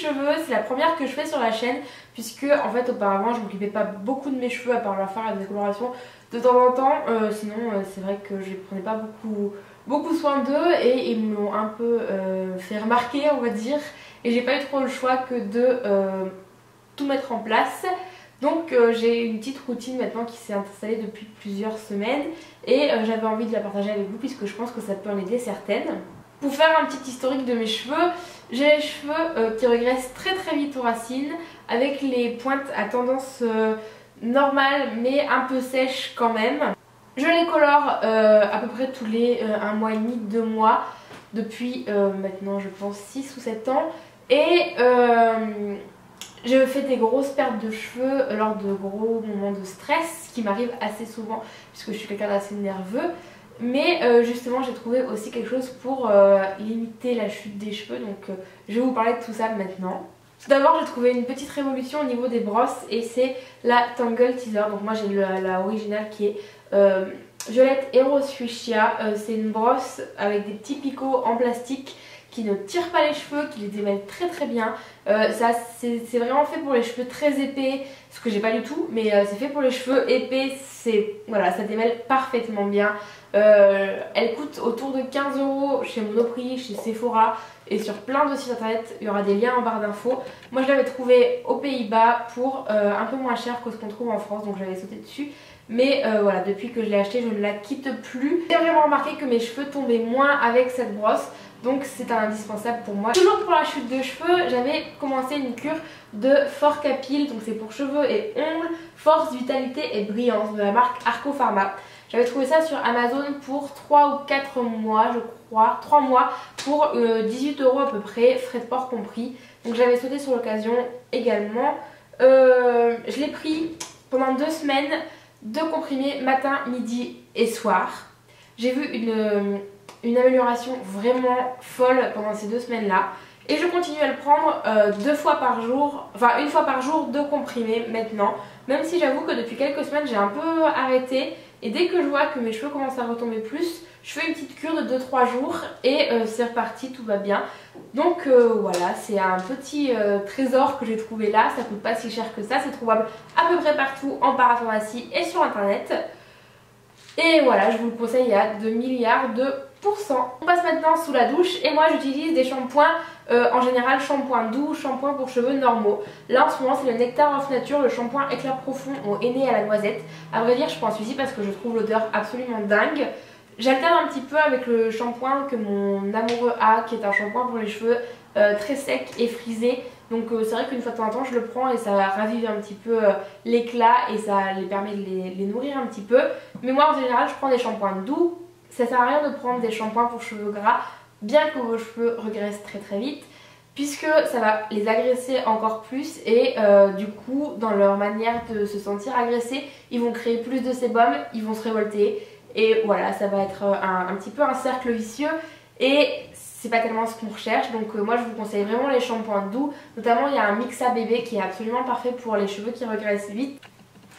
cheveux, c'est la première que je fais sur la chaîne puisque en fait auparavant je m'occupais pas beaucoup de mes cheveux à part leur faire la décoloration de temps en temps, sinon c'est vrai que je prenais pas beaucoup soin d'eux et ils me l'ont un peu fait remarquer on va dire, et j'ai pas eu trop le choix que de tout mettre en place. Donc j'ai une petite routine maintenant qui s'est installée depuis plusieurs semaines et j'avais envie de la partager avec vous puisque je pense que ça peut en aider certaines. Pour faire un petit historique de mes cheveux, j'ai les cheveux qui régressent très vite aux racines avec les pointes à tendance normale mais un peu sèche quand même. Je les colore à peu près tous les 1 mois et demi, 2 mois depuis maintenant je pense 6 ou 7 ans et je fais des grosses pertes de cheveux lors de gros moments de stress, ce qui m'arrive assez souvent puisque je suis quelqu'un d'assez nerveux. Mais justement j'ai trouvé aussi quelque chose pour limiter la chute des cheveux, donc je vais vous parler de tout ça maintenant. Tout d'abord j'ai trouvé une petite révolution au niveau des brosses et c'est la Tangle Teaser. Donc moi j'ai la originale qui est violette et rose fuchsia. C'est une brosse avec des petits picots en plastique qui ne tire pas les cheveux, qui les démêle très bien. Ça c'est vraiment fait pour les cheveux très épais, ce que j'ai pas du tout, mais c'est fait pour les cheveux épais, voilà, ça démêle parfaitement bien. Elle coûte autour de 15 € chez Monoprix, chez Sephora et sur plein de sites internet, il y aura des liens en barre d'infos. Moi je l'avais trouvé aux Pays-Bas pour un peu moins cher que ce qu'on trouve en France, donc j'avais sauté dessus. Mais voilà, depuis que je l'ai acheté je ne la quitte plus. J'ai vraiment remarqué que mes cheveux tombaient moins avec cette brosse, donc c'est un indispensable pour moi. Toujours pour la chute de cheveux, j'avais commencé une cure de Forcapil, donc c'est pour cheveux et ongles, force, vitalité et brillance de la marque Arco Pharma. J'avais trouvé ça sur Amazon pour 3 ou 4 mois je crois, 3 mois pour 18 € à peu près, frais de port compris. Donc j'avais sauté sur l'occasion également. Je l'ai pris pendant 2 semaines, 2 comprimés matin, midi et soir. J'ai vu une amélioration vraiment folle pendant ces 2 semaines là. Et je continue à le prendre 2 fois par jour, enfin 1 fois par jour, 2 comprimés maintenant. Même si j'avoue que depuis quelques semaines j'ai un peu arrêté. Et dès que je vois que mes cheveux commencent à retomber plus, je fais une petite cure de 2-3 jours et c'est reparti, tout va bien. Donc voilà, c'est un petit trésor que j'ai trouvé là, ça coûte pas si cher que ça, c'est trouvable à peu près partout en parapharmacie et sur internet. Et voilà, je vous le conseille à 2 milliards de pourcents. On passe maintenant sous la douche et moi j'utilise des shampoings, en général shampoing doux, shampoing pour cheveux normaux. Là en ce moment c'est le Nectar of Nature, le shampoing éclat profond au henné à la noisette. À vrai dire je prends celui-ci parce que je trouve l'odeur absolument dingue. J'alterne un petit peu avec le shampoing que mon amoureux a, qui est un shampoing pour les cheveux très sec et frisé. Donc c'est vrai qu'une fois de temps en temps je le prends et ça ravive un petit peu l'éclat et ça les permet de les nourrir un petit peu. Mais moi en général je prends des shampoings doux. Ça sert à rien de prendre des shampoings pour cheveux gras, bien que vos cheveux regraissent très vite, puisque ça va les agresser encore plus et du coup dans leur manière de se sentir agressés, ils vont créer plus de sébum, ils vont se révolter et voilà, ça va être un petit peu un cercle vicieux et c'est pas tellement ce qu'on recherche. Donc moi je vous conseille vraiment les shampoings doux, notamment il y a un Mixa bébé qui est absolument parfait pour les cheveux qui regraissent vite.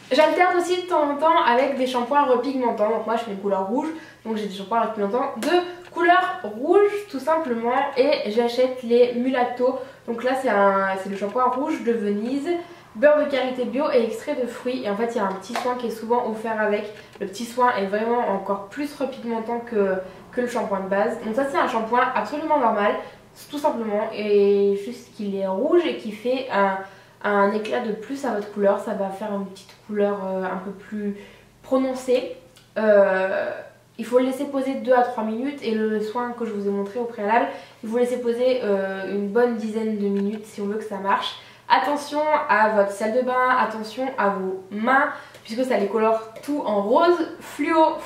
J'alterne aussi de temps en temps avec des shampoings repigmentants, donc moi je fais une couleur rouge, donc j'ai des shampoings repigmentants de couleur rouge tout simplement et j'achète les Mulatto. Donc là c'est le shampoing rouge de Venise, beurre de karité bio et extrait de fruits, et en fait il y a un petit soin qui est souvent offert avec. Le petit soin est vraiment encore plus repigmentant que le shampoing de base. Donc ça c'est un shampoing absolument normal, tout simplement, et juste qu'il est rouge et qui fait un éclat de plus à votre couleur. Ça va faire une petite couleur un peu plus prononcée. Il faut le laisser poser 2 à 3 minutes et le soin que je vous ai montré au préalable, il faut le laisser poser une bonne dizaine de minutes si on veut que ça marche. Attention à votre salle de bain, attention à vos mains puisque ça les colore tout en rose, fluo.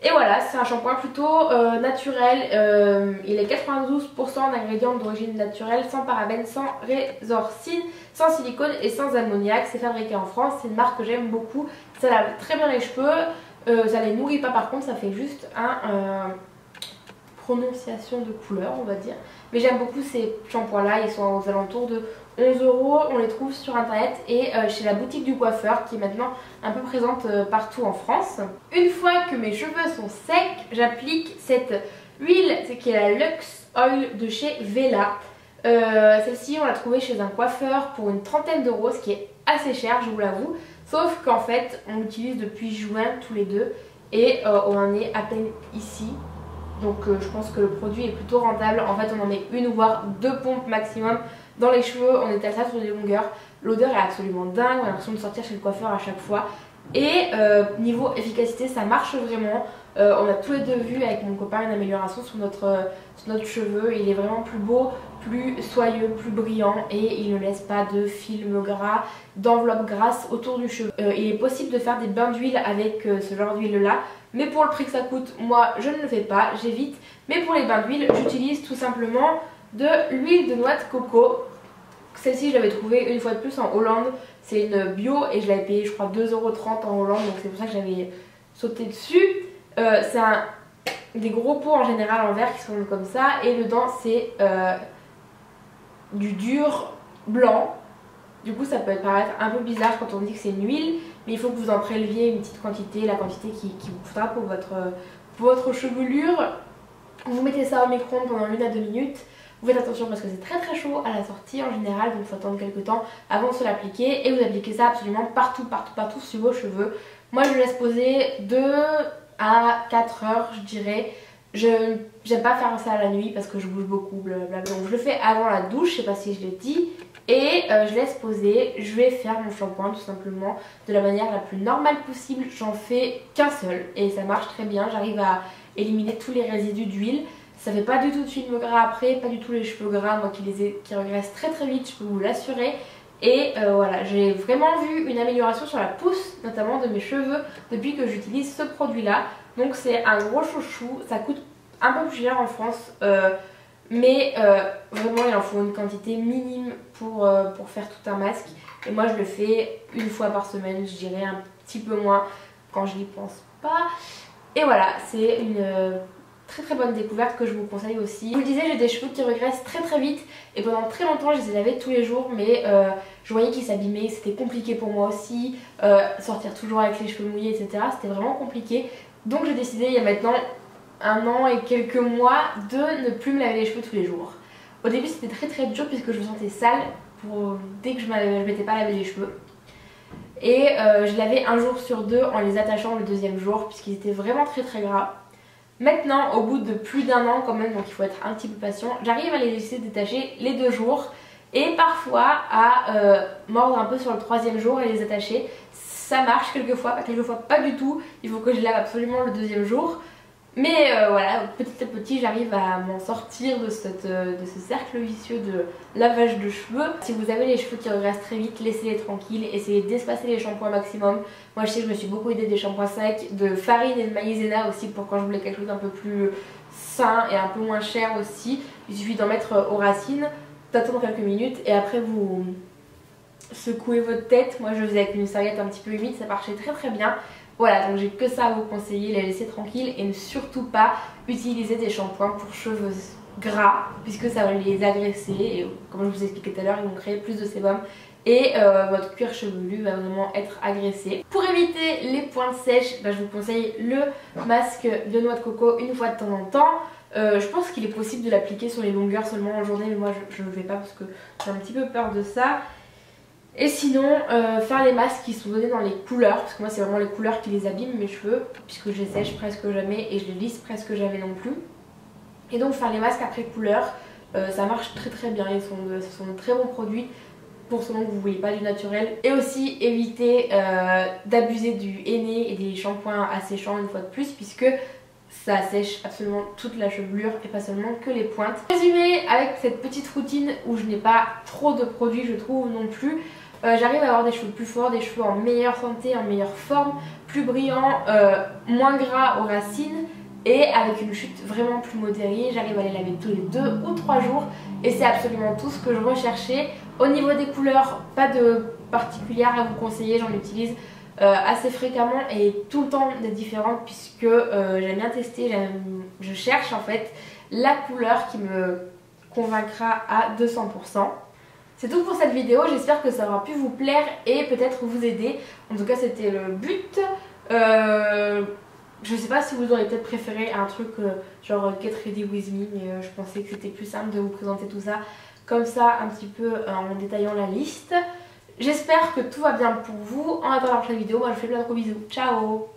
Et voilà, c'est un shampoing plutôt naturel, il est 92% d'ingrédients d'origine naturelle, sans parabènes, sans résorcine, sans silicone et sans ammoniac. C'est fabriqué en France, c'est une marque que j'aime beaucoup, ça lave très bien les cheveux, ça les nourrit pas par contre, ça fait juste un prononciation de couleur on va dire. Mais j'aime beaucoup ces shampoings là, ils sont aux alentours de 11 €, on les trouve sur internet et chez la boutique du coiffeur qui est maintenant un peu présente partout en France. Une fois que mes cheveux sont secs, j'applique cette huile qui est la Lux Oil de chez Vela. Celle-ci on l'a trouvée chez un coiffeur pour une trentaine d'euros, ce qui est assez cher, je vous l'avoue. Sauf qu'en fait on l'utilise depuis juin tous les deux et on en est à peine ici. Donc je pense que le produit est plutôt rentable. En fait on en met une voire deux pompes maximum dans les cheveux. On étale ça sur des longueurs. L'odeur est absolument dingue, on a l'impression de sortir chez le coiffeur à chaque fois. Et niveau efficacité ça marche vraiment. On a tous les deux vu avec mon copain une amélioration sur notre cheveu. Il est vraiment plus beau, plus soyeux, plus brillant et il ne laisse pas de film gras, d'enveloppe grasse autour du cheveu. Il est possible de faire des bains d'huile avec ce genre d'huile là, mais pour le prix que ça coûte, moi je ne le fais pas, j'évite. Mais pour les bains d'huile, j'utilise tout simplement de l'huile de noix de coco. Celle-ci je l'avais trouvée une fois de plus en Hollande, c'est une bio et je l'avais payée je crois 2,30 € en Hollande, donc c'est pour ça que j'avais sauté dessus. C'est des gros pots en général en verre qui sont comme ça et dedans c'est du dur blanc. Du coup ça peut paraître un peu bizarre quand on dit que c'est une huile, mais il faut que vous en préleviez une petite quantité, la quantité qui vous faudra pour votre chevelure. Vous mettez ça au micro-ondes pendant 1 à 2 minutes. Vous faites attention parce que c'est très très chaud à la sortie en général, donc il faut attendre quelques temps avant de se l'appliquer. Et vous appliquez ça absolument partout sur vos cheveux. Moi je laisse poser 2 à 4 heures je dirais. J'aime pas faire ça la nuit parce que je bouge beaucoup, blablabla. Donc je le fais avant la douche, je sais pas si je l'ai dit. Et je laisse poser, je vais faire mon shampoing tout simplement de la manière la plus normale possible. J'en fais qu'un seul et ça marche très bien, j'arrive à éliminer tous les résidus d'huile. Ça fait pas du tout de film gras après, pas du tout les cheveux gras, moi qui regraissent très très vite, je peux vous l'assurer. Et voilà, j'ai vraiment vu une amélioration sur la pousse notamment de mes cheveux depuis que j'utilise ce produit là. Donc c'est un gros chouchou, ça coûte un peu plus cher en France, mais vraiment il en faut une quantité minime pour faire tout un masque. Et moi je le fais une fois par semaine, je dirais un petit peu moins quand je n'y pense pas. Et voilà, c'est une très très bonne découverte que je vous conseille aussi. Je vous le disais, j'ai des cheveux qui regressent très très vite et pendant très longtemps je les ai lavés tous les jours, mais je voyais qu'ils s'abîmaient, c'était compliqué pour moi aussi, sortir toujours avec les cheveux mouillés etc, c'était vraiment compliqué. Donc j'ai décidé il y a maintenant 1 an et quelques mois de ne plus me laver les cheveux tous les jours. Au début c'était très très dur puisque je me sentais sale dès que je m'étais pas lavé les cheveux. Et je lavais 1 jour sur 2 en les attachant le 2e jour puisqu'ils étaient vraiment très très gras. Maintenant au bout de plus d'1 an quand même, donc il faut être un petit peu patient, j'arrive à les laisser détacher les 2 jours et parfois à mordre un peu sur le 3e jour et les attacher. Ça marche quelquefois pas du tout, il faut que je lave absolument le 2e jour. Mais voilà, petit à petit j'arrive à m'en sortir de ce cercle vicieux de lavage de cheveux. Si vous avez les cheveux qui regressent très vite, laissez-les tranquilles, essayez d'espacer les shampoings maximum. Moi je sais que je me suis beaucoup aidée des shampoings secs, de farine et de maïzena aussi pour quand je voulais quelque chose d'un peu plus sain et un peu moins cher aussi. Il suffit d'en mettre aux racines, d'attendre quelques minutes et après vous secouez votre tête. Moi je le faisais avec une serviette un petit peu humide, ça marchait très très bien. Voilà, donc j'ai que ça à vous conseiller, les laisser tranquilles et ne surtout pas utiliser des shampoings pour cheveux gras puisque ça va les agresser et comme je vous ai expliqué tout à l'heure, ils vont créer plus de sébum et votre cuir chevelu va vraiment être agressé. Pour éviter les pointes sèches, je vous conseille le masque de noix de coco une fois de temps en temps. Je pense qu'il est possible de l'appliquer sur les longueurs seulement en journée, mais moi je ne le fais pas parce que j'ai un petit peu peur de ça. Et sinon, faire les masques qui sont donnés dans les couleurs, parce que moi c'est vraiment les couleurs qui les abîment mes cheveux, puisque je les sèche presque jamais et je les lisse presque jamais non plus. Et donc faire les masques après couleur, ça marche très très bien, ce sont de très bons produits pour ce que vous ne voulez pas du naturel. Et aussi éviter d'abuser du henné et des shampoings asséchants une fois de plus, puisque ça sèche absolument toute la chevelure et pas seulement que les pointes. Résumé avec cette petite routine où je n'ai pas trop de produits je trouve non plus. J'arrive à avoir des cheveux plus forts, des cheveux en meilleure santé, en meilleure forme, plus brillants, moins gras aux racines et avec une chute vraiment plus modérée. J'arrive à les laver tous les 2 ou 3 jours et c'est absolument tout ce que je recherchais. Au niveau des couleurs, pas de particulière à vous conseiller, j'en utilise assez fréquemment et tout le temps des différentes puisque j'aime bien tester, je cherche en fait la couleur qui me convaincra à 200%. C'est tout pour cette vidéo, j'espère que ça aura pu vous plaire et peut-être vous aider. En tout cas c'était le but. Je sais pas si vous auriez peut-être préféré un truc genre Get Ready With Me, mais je pensais que c'était plus simple de vous présenter tout ça comme ça un petit peu en détaillant la liste. J'espère que tout va bien pour vous. En attendant la prochaine vidéo, moi je vous fais plein de gros bisous. Ciao!